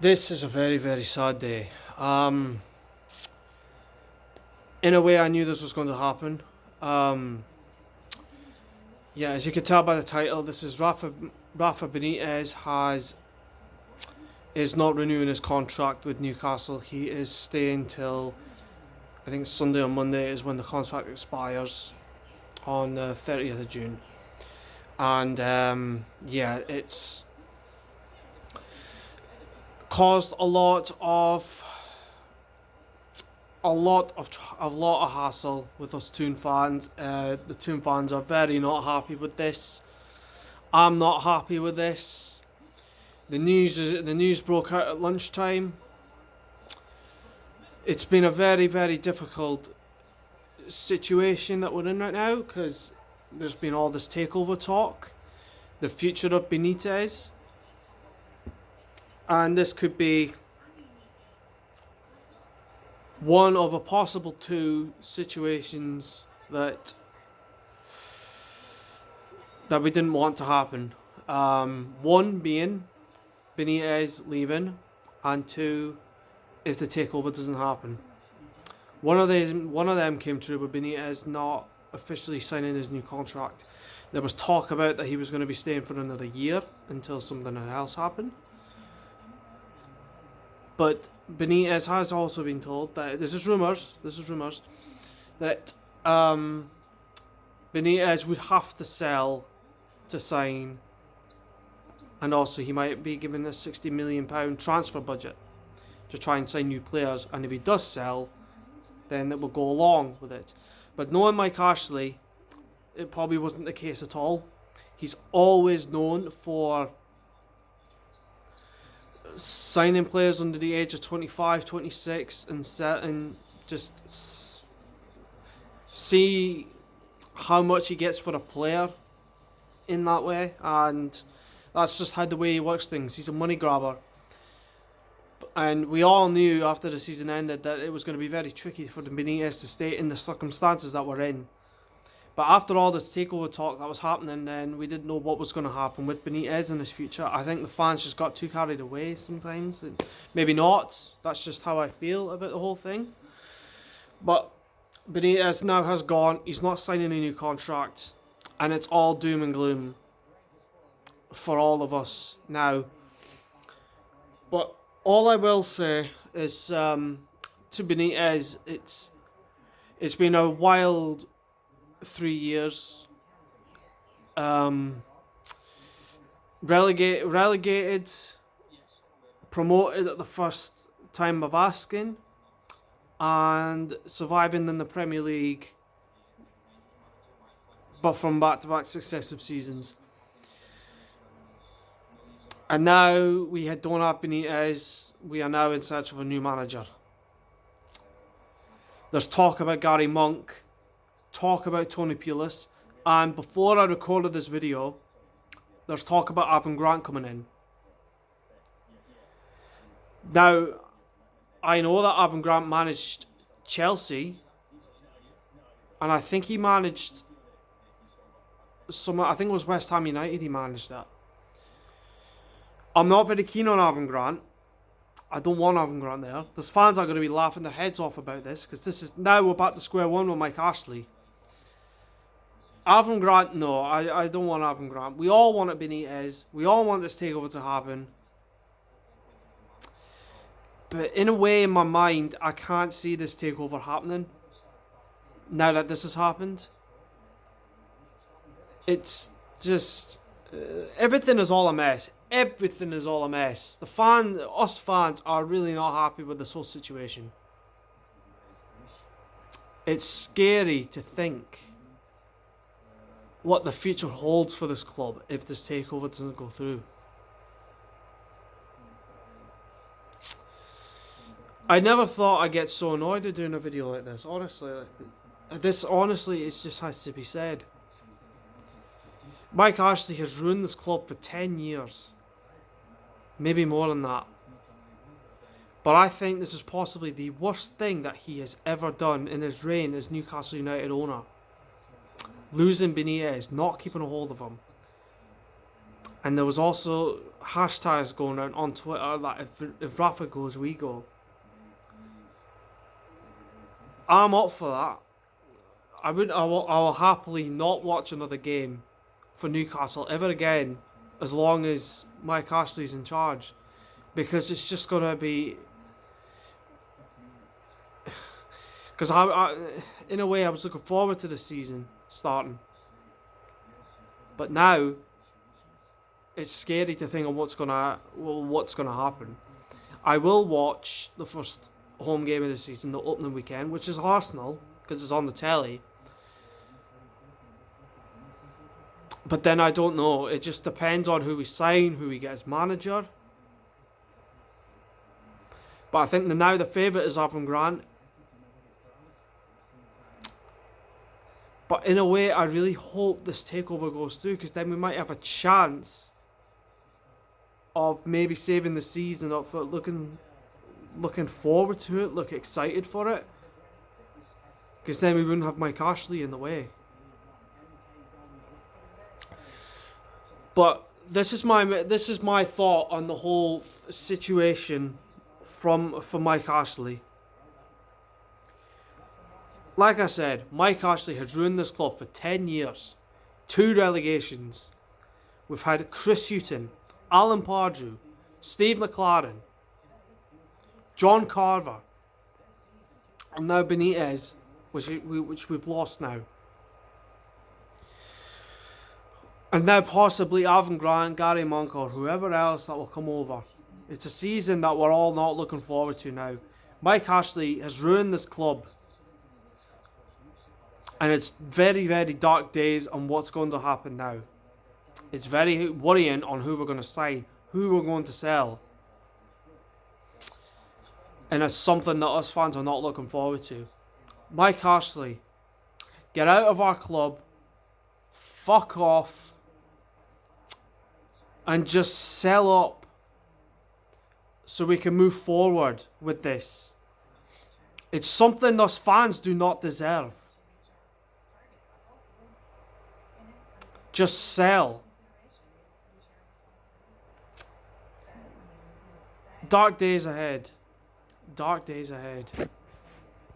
This is a very, very sad day. In a way, I knew this was going to happen. Yeah, as you can tell by the title, this is Rafa Benitez is not renewing his contract with Newcastle. He is staying till, I think, Sunday or Monday is when the contract expires on the 30th of June. And yeah, it's caused a lot of hassle with us Toon fans. The Toon fans are very not happy with this. I'm not happy with this. The news broke out at lunchtime. It's been a very, very difficult situation that we're in right now because there's been all this takeover talk, the future of Benitez, and this could be one of a possible two situations that we didn't want to happen. One being Benitez leaving, and two, if the takeover doesn't happen. One of them came true, but Benitez not officially signing his new contract. There was talk about that he was going to be staying for another year until something else happened. But Benitez has also been told that this is rumours that Benitez would have to sell to sign, and also he might be given a £60 million transfer budget to try and sign new players. And if he does sell, then it will go along with it. But knowing Mike Ashley, it probably wasn't the case at all. He's always known for signing players under the age of 25, 26 and just see how much he gets for a player in that way, and that's just how the way he works things. He's a money grabber, and we all knew after the season ended that it was going to be very tricky for the Benitez to stay in the circumstances that we're in. But after all this takeover talk that was happening, then we didn't know what was going to happen with Benitez in his future. I think the fans just got too carried away sometimes. Maybe not. That's just how I feel about the whole thing. But Benitez now has gone. He's not signing a new contract. And it's all doom and gloom for all of us now. But all I will say is to Benitez, it's been a wild 3 years. Relegated, promoted at the first time of asking, and surviving in the Premier League, but from back-to-back successive seasons. And now we don't have Benitez. We are now in search of a new manager. There's talk about Gary Monk, talk about Tony Pulis, and before I recorded this video, there's talk about Avram Grant coming in. Now, I know that Avram Grant managed Chelsea, and I think he managed I think it was West Ham United he managed that. I'm not very keen on Avram Grant. I don't want Avram Grant there. There's fans are going to be laughing their heads off about this, because this is now we're back to square one with Mike Ashley. Avram Grant, no, I don't want Avram Grant. We all want it Benitez. We all want this takeover to happen. But in a way, in my mind, I can't see this takeover happening now that this has happened. It's just everything is all a mess. Everything is all a mess. Us fans are really not happy with this whole situation. It's scary to think what the future holds for this club if this takeover doesn't go through. I never thought I'd get so annoyed at doing a video like this, honestly. This honestly, it just has to be said. Mike Ashley has ruined this club for 10 years. Maybe more than that. But I think this is possibly the worst thing that he has ever done in his reign as Newcastle United owner. Losing Benitez, not keeping a hold of him. And there was also hashtags going around on Twitter that if Rafa goes, we go. I'm up for that. I will happily not watch another game for Newcastle ever again as long as Mike Ashley's in charge, because it's just gonna be. Because in a way, I was looking forward to the season starting, but now it's scary to think of what's gonna happen. I will watch the first home game of the season, the opening weekend, which is Arsenal, because it's on the telly. But then I don't know. It just depends on who we sign, who we get as manager. But I think now the favourite is Avram Grant. But in a way, I really hope this takeover goes through, because then we might have a chance of maybe saving the season up for looking forward to it, look excited for it. Because then we wouldn't have Mike Ashley in the way. But this is my thought on the whole situation for Mike Ashley. Like I said, Mike Ashley has ruined this club for 10 years. 2 relegations. We've had Chris Hughton, Alan Pardew, Steve McLaren, John Carver, and now Benitez, which we've lost now. And now possibly Avram Grant, Gary Monk, or whoever else that will come over. It's a season that we're all not looking forward to now. Mike Ashley has ruined this club. And it's very, very dark days on what's going to happen now. It's very worrying on who we're going to sign, who we're going to sell. And it's something that us fans are not looking forward to. Mike Ashley, get out of our club, fuck off, and just sell up so we can move forward with this. It's something us fans do not deserve. Just sell. Dark days ahead. Dark days ahead.